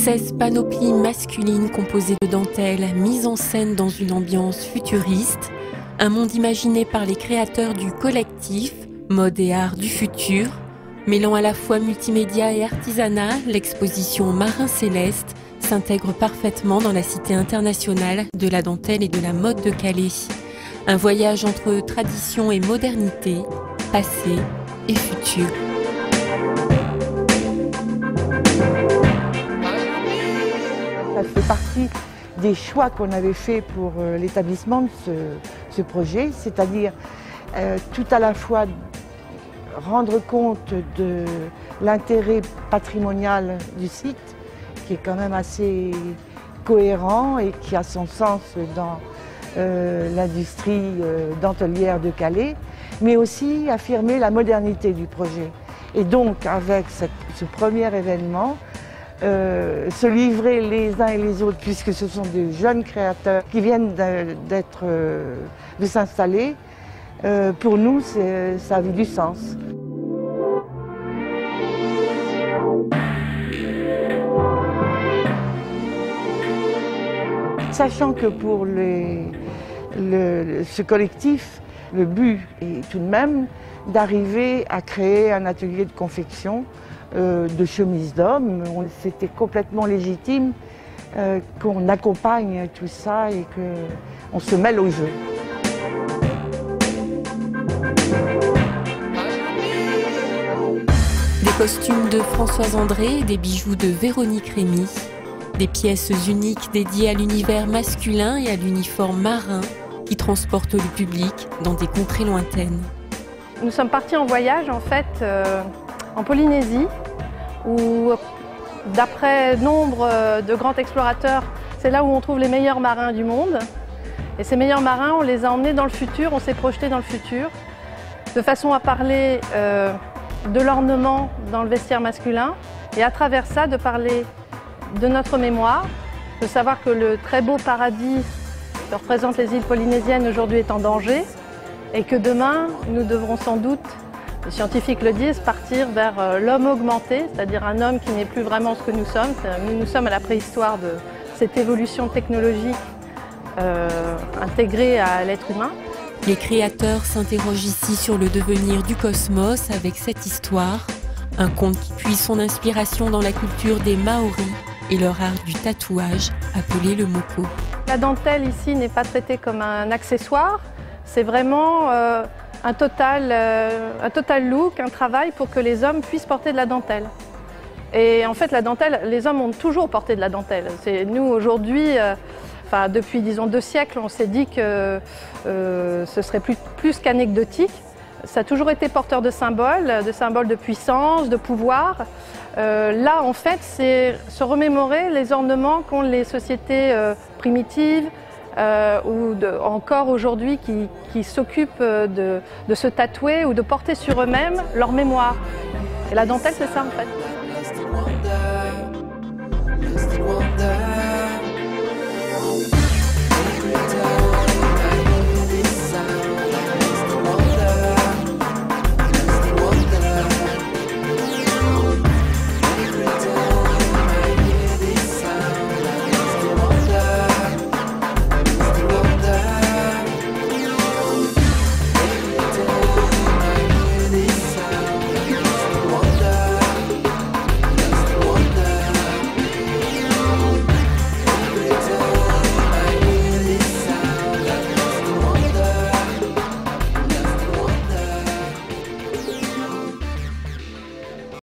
16 panoplies masculines composées de dentelles, mises en scène dans une ambiance futuriste, un monde imaginé par les créateurs du collectif Mode et Art du Futur. Mêlant à la fois multimédia et artisanat, l'exposition Marin Céleste s'intègre parfaitement dans la cité internationale de la dentelle et de la mode de Calais. Un voyage entre tradition et modernité, passé et futur. Ça fait partie des choix qu'on avait fait pour l'établissement de ce projet, c'est-à-dire tout à la fois rendre compte de l'intérêt patrimonial du site, qui est quand même assez cohérent et qui a son sens dans l'industrie dentelière de Calais, mais aussi affirmer la modernité du projet. Et donc, avec ce premier événement, se livrer les uns et les autres, puisque ce sont des jeunes créateurs qui viennent de s'installer, pour nous, ça avait du sens. Sachant que pour ce collectif, le but est tout de même d'arriver à créer un atelier de confection de chemises d'hommes. C'était complètement légitime qu'on accompagne tout ça et qu'on se mêle au jeu. Des costumes de Françoise André et des bijoux de Véronique Rémy. Des pièces uniques dédiées à l'univers masculin et à l'uniforme marin qui transportent le public dans des contrées lointaines. Nous sommes partis en voyage en fait en Polynésie où d'après nombre de grands explorateurs, c'est là où on trouve les meilleurs marins du monde. Et ces meilleurs marins, on les a emmenés dans le futur, on s'est projeté dans le futur de façon à parler de l'ornement dans le vestiaire masculin et à travers ça de parler de notre mémoire, de savoir que le très beau paradis que représentent les îles polynésiennes aujourd'hui est en danger et que demain, nous devrons sans doute, les scientifiques le disent, partir vers l'homme augmenté, c'est-à-dire un homme qui n'est plus vraiment ce que nous sommes. Nous sommes à la préhistoire de cette évolution technologique intégrée à l'être humain. Les créateurs s'interrogent ici sur le devenir du cosmos avec cette histoire, un conte qui puise son inspiration dans la culture des Maoris et leur art du tatouage, appelé le moko. La dentelle ici n'est pas traitée comme un accessoire, c'est vraiment un total look, un travail pour que les hommes puissent porter de la dentelle. Et en fait, la dentelle, les hommes ont toujours porté de la dentelle. Nous, aujourd'hui, depuis disons 2 siècles, on s'est dit que ce serait plus qu'anecdotique. Ça a toujours été porteur de symboles de puissance, de pouvoir. Là, en fait, c'est se remémorer les ornements qu'ont les sociétés primitives ou encore aujourd'hui qui s'occupent de se tatouer ou de porter sur eux-mêmes leur mémoire. Et la dentelle, c'est ça, en fait.